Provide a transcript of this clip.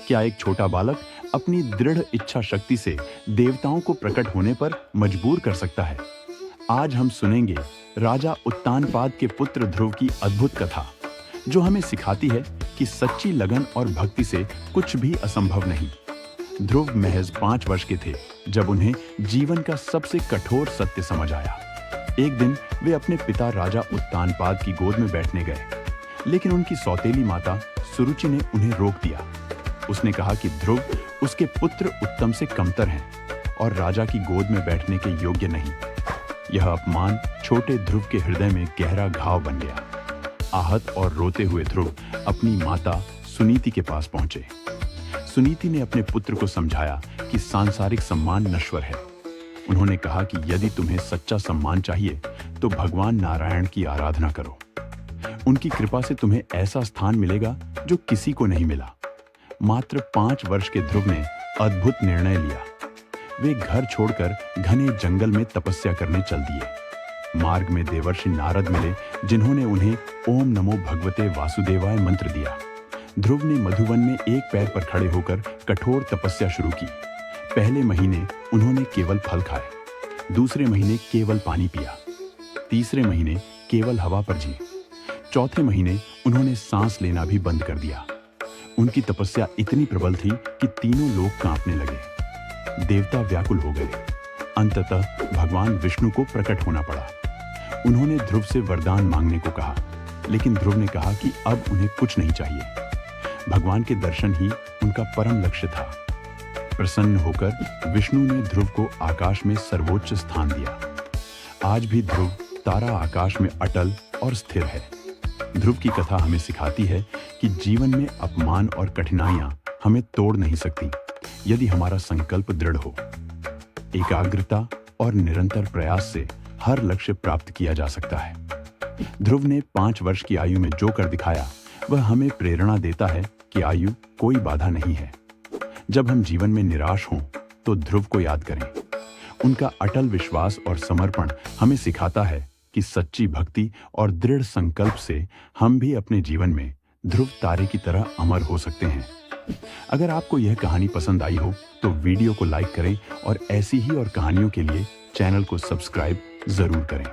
क्या एक छोटा बालक अपनी दृढ़ इच्छा शक्ति से देवताओं को प्रकट होने पर मजबूर कर सकता है? आज हम सुनेंगे राजा उत्तानपाद के पुत्र ध्रुव की अद्भुत कथा, जो हमें सिखाती है कि सच्ची लगन और भक्ति से कुछ भी असंभव नहीं। ध्रुव महज 5 वर्ष के थे जब उन्हें जीवन का सबसे कठोर सत्य समझ आया। एक दिन वे अपने पिता राजा उत्तानपाद की गोद में बैठने गए, लेकिन उनकी सौतेली माता सुरुचि ने उन्हें रोक दिया। उसने कहा कि ध्रुव उसके पुत्र उत्तम से कमतर हैं और राजा की गोद में बैठने के योग्य नहीं। यह अपमान छोटे ध्रुव के हृदय में गहरा घाव बन गया। आहत और रोते हुए ध्रुव अपनी माता सुनीति के पास पहुंचे। सुनीति ने अपने पुत्र को समझाया कि सांसारिक सम्मान नश्वर है। उन्होंने कहा कि यदि तुम्हें सच्चा सम्मान चाहिए तो भगवान नारायण की आराधना करो। उनकी कृपा से तुम्हें ऐसा स्थान मिलेगा जो किसी को नहीं मिला। मात्र 5 वर्ष के ध्रुव ने अद्भुत निर्णय लिया। वे घर छोड़कर घने जंगल में तपस्या करने चल दिए। मार्ग में देवर्षि नारद मिले, जिन्होंने उन्हें ओम नमो भगवते वासुदेवाय मंत्र दिया। ध्रुव ने मधुवन में एक पैर पर खड़े होकर कठोर तपस्या शुरू की। पहले महीने उन्होंने केवल फल खाए, दूसरे महीने केवल पानी पिया, तीसरे महीने केवल हवा पर जिए, चौथे महीने उन्होंने सांस लेना भी बंद कर दिया। उनकी तपस्या इतनी प्रबल थी कि तीनों लोग कांपने लगे। देवता व्याकुल हो गए। अंततः भगवान विष्णु को प्रकट होना पड़ा। उन्होंने ध्रुव से वरदान मांगने को कहा, लेकिन ध्रुव ने कहा कि अब उन्हें कुछ नहीं चाहिए। भगवान के दर्शन ही उनका परम लक्ष्य था। प्रसन्न होकर विष्णु ने ध्रुव को आकाश में सर्वोच्च स्थान दिया। आज भी ध्रुव तारा आकाश में अटल और स्थिर है। ध्रुव की कथा हमें सिखाती है कि जीवन में अपमान और कठिनाइयां हमें तोड़ नहीं सकती, यदि हमारा संकल्प दृढ़ हो। एकाग्रता और निरंतर प्रयास से हर लक्ष्य प्राप्त किया जा सकता है। ध्रुव ने 5 वर्ष की आयु में जो कर दिखाया, वह हमें प्रेरणा देता है कि आयु कोई बाधा नहीं है। जब हम जीवन में निराश हों तो ध्रुव को याद करें। उनका अटल विश्वास और समर्पण हमें सिखाता है कि सच्ची भक्ति और दृढ़ संकल्प से हम भी अपने जीवन में ध्रुव तारे की तरह अमर हो सकते हैं। अगर आपको यह कहानी पसंद आई हो तो वीडियो को लाइक करें और ऐसी ही और कहानियों के लिए चैनल को सब्सक्राइब जरूर करें।